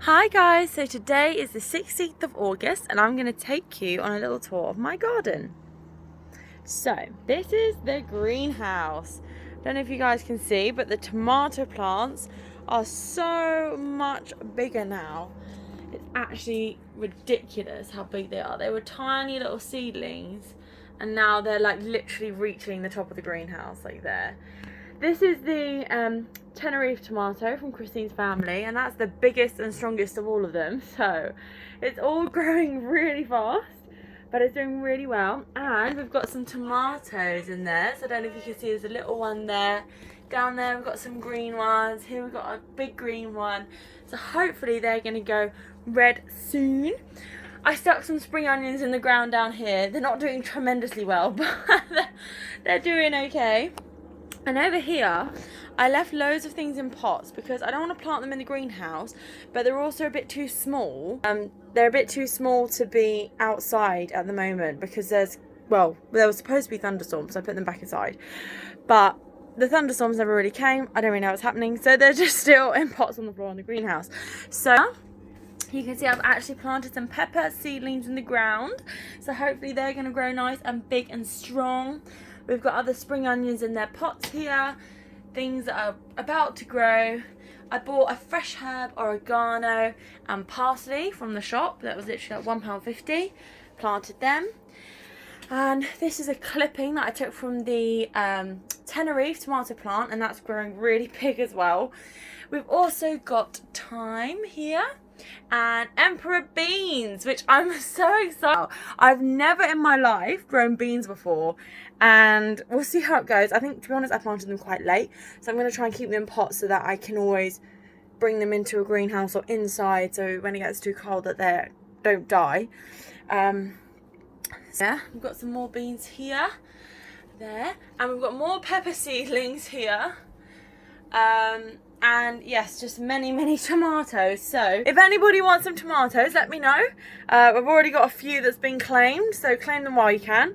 Hi guys, so today is the 16th of August and I'm going to take you on a little tour of my garden. So this is the greenhouse. Don't know if you guys can see, but the tomato plants are so much bigger now. It's actually ridiculous how big they are. They were tiny little seedlings and now they're like literally reaching the top of the greenhouse, like there. This is the Tenerife tomato from Christine's family, and that's the biggest and strongest of all of them. So it's all growing really fast, but it's doing really well. And we've got some tomatoes in there. So I don't know if you can see, there's a little one there. Down there we've got some green ones. Here we've got a big green one. So hopefully they're going to go red soon. I stuck some spring onions in the ground down here. They're not doing tremendously well, but they're doing okay. And over here, I left loads of things in pots because I don't want to plant them in the greenhouse, but they're also a bit too small. They're a bit too small to be outside at the moment because there were supposed to be thunderstorms, so I put them back inside. But the thunderstorms never really came. I don't really know what's happening, so they're just still in pots on the floor in the greenhouse. So you can see I've actually planted some pepper seedlings in the ground, so hopefully they're going to grow nice and big and strong. We've got other spring onions in their pots here, things that are about to grow. I bought a fresh herb, oregano and parsley from the shop. That was literally like £1.50. Planted them. And this is a clipping that I took from the Tenerife tomato plant, and that's growing really big as well. We've also got thyme here and emperor beans, which I'm so excited. I've never in my life grown beans before, and we'll see how it goes. I think, to be honest, I planted them quite late, so I'm going to try and keep them in pots so that I can always bring them into a greenhouse or inside, so when it gets too cold that they don't die. Yeah, we've got some more beans here, there, and we've got more pepper seedlings here. And yes, just many tomatoes. So if anybody wants some tomatoes, let me know. I've already got a few that's been claimed, so claim them while you can.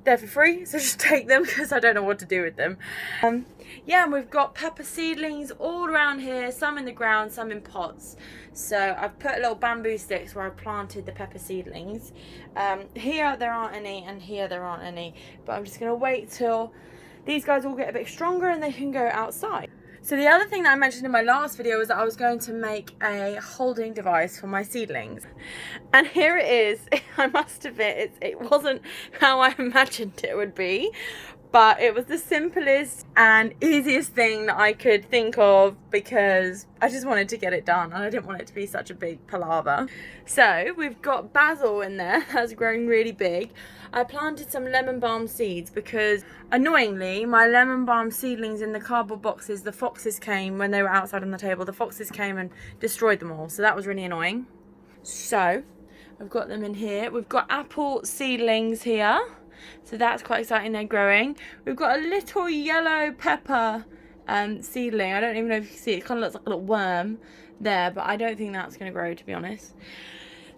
They're for free, so just take them because I don't know what to do with them. Yeah, and we've got pepper seedlings all around here, some in the ground, some in pots. So I've put little bamboo sticks where I planted the pepper seedlings. Here there aren't any, and here there aren't any, but I'm just going to wait till these guys all get a bit stronger and they can go outside. So the other thing that I mentioned in my last video was that I was going to make a holding device for my seedlings. And here it is. I must admit, it wasn't how I imagined it would be, but it was the simplest and easiest thing that I could think of because I just wanted to get it done and I didn't want it to be such a big palaver. So we've got basil in there that's growing really big. I planted some lemon balm seeds because annoyingly my lemon balm seedlings in the cardboard boxes, the foxes came when they were outside on the table. The foxes came and destroyed them all, so that was really annoying. So I've got them in here. We've got apple seedlings here, so that's quite exciting. They're growing. We've got a little yellow pepper seedling. I don't even know if you can see it. It kind of looks like a little worm there, but I don't think that's going to grow, to be honest.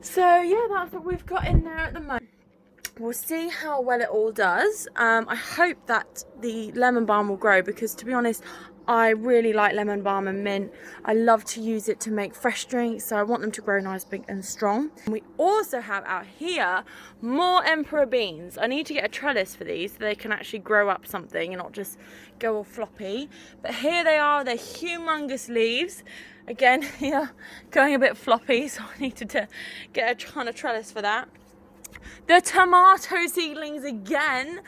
So yeah, that's what we've got in there at the moment. We'll see how well it all does. I hope that the lemon balm will grow because, to be honest, I really like lemon balm and mint. I love to use it to make fresh drinks, so I want them to grow nice, big and strong. And we also have out here more emperor beans. I need to get a trellis for these so they can actually grow up something and not just go all floppy. But here they are, they're humongous leaves. Again, here, going a bit floppy, so I need to get a kind of trellis for that. The tomato seedlings again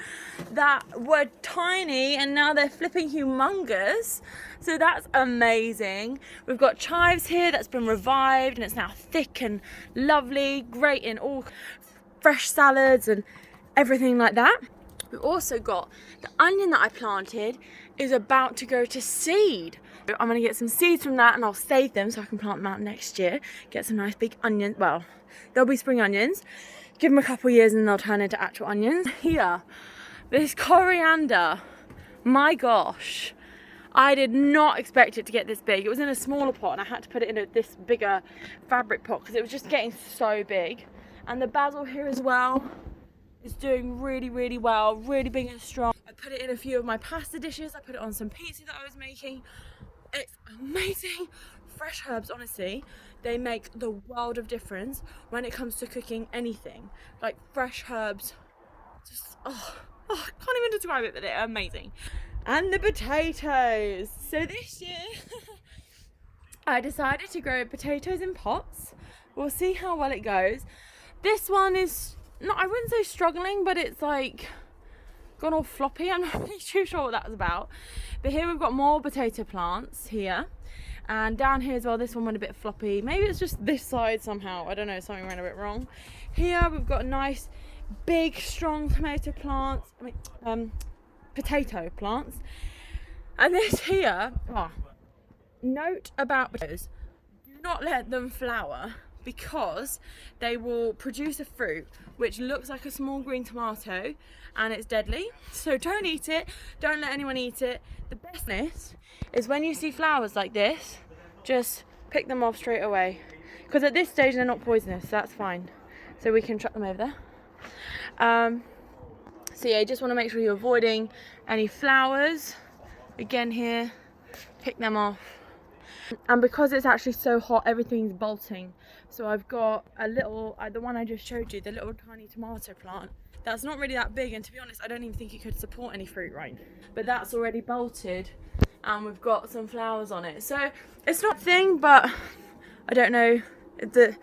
that were tiny and now they're flipping humongous, so that's amazing. We've got chives here that's been revived and it's now thick and lovely, great in all fresh salads and everything like that. We've also got the onion that I planted is about to go to seed. I'm going to get some seeds from that and I'll save them so I can plant them out next year. Get some nice big onions. Well, there'll be spring onions. Give them a couple of years and they'll turn into actual onions. Here, this coriander, my gosh, I did not expect it to get this big. It was in a smaller pot and I had to put it in this bigger fabric pot because it was just getting so big. And the basil here as well is doing really well, really big and strong. I put it in a few of my pasta dishes. I put it on some pizza that I was making. It's amazing. Fresh herbs, honestly, they make the world of difference when it comes to cooking anything. Like fresh herbs, just I can't even describe it, but they're amazing. And the potatoes. So this year I decided to grow potatoes in pots. We'll see how well it goes. This one is not, I wouldn't say struggling, but it's like gone all floppy. I'm not really too sure what that's about. But here we've got more potato plants here. And down here as well, this one went a bit floppy. Maybe it's just this side somehow. I don't know, something went a bit wrong. Here we've got nice, big, strong tomato plants. Potato plants. And this here, note about potatoes, do not let them flower because they will produce a fruit which looks like a small green tomato and it's deadly. So don't eat it, don't let anyone eat it. The bestness is when you see flowers like this, just pick them off straight away, because at this stage they're not poisonous, so that's fine. So we can chuck them over there. So yeah, you just want to make sure you're avoiding any flowers. Again here, pick them off. And because it's actually so hot, everything's bolting. So I've got a little, the one I just showed you, the little tiny tomato plant. That's not really that big, and to be honest, I don't even think it could support any fruit right now. But that's already bolted, and we've got some flowers on it. So it's not a thing, but I don't know if the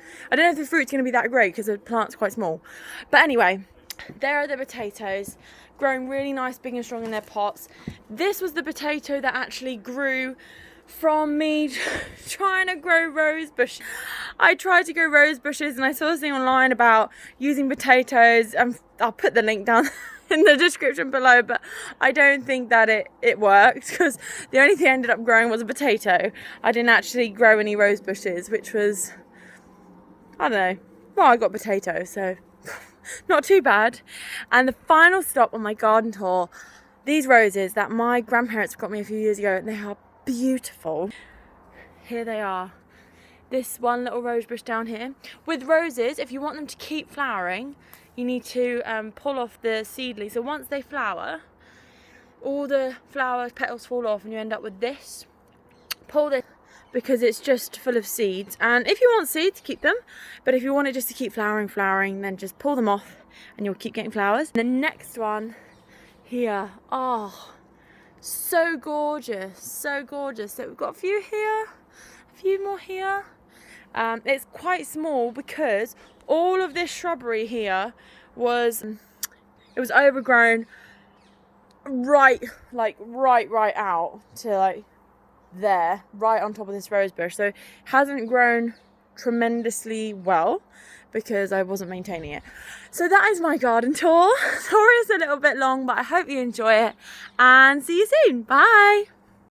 fruit's going to be that great because the plant's quite small. But anyway, there are the potatoes, growing really nice, big and strong in their pots. This was the potato that actually grew from me trying to grow rose bushes. I tried to grow rose bushes and I saw this thing online about using potatoes, and I'll put the link down in the description below, but I don't think that it worked, because the only thing I ended up growing was a potato. I didn't actually grow any rose bushes, which was, I don't know, well, I got potatoes, so not too bad. And the final stop on my garden tour, these roses that my grandparents got me a few years ago, and they are beautiful. Here they are. This one little rose bush down here. With roses, if you want them to keep flowering, you need to pull off the seedlings. So once they flower, all the flower petals fall off and you end up with this. Pull this, because it's just full of seeds. And if you want seeds, keep them. But if you want it just to keep flowering, then just pull them off and you'll keep getting flowers. The next one here, so gorgeous, so gorgeous. So we've got a few here, a few more here. It's quite small because all of this shrubbery here was overgrown right out to like there, right on top of this rose bush. So it hasn't grown tremendously well because I wasn't maintaining it. So that is my garden tour. Sorry it's a little bit long, but I hope you enjoy it, and see you soon. Bye.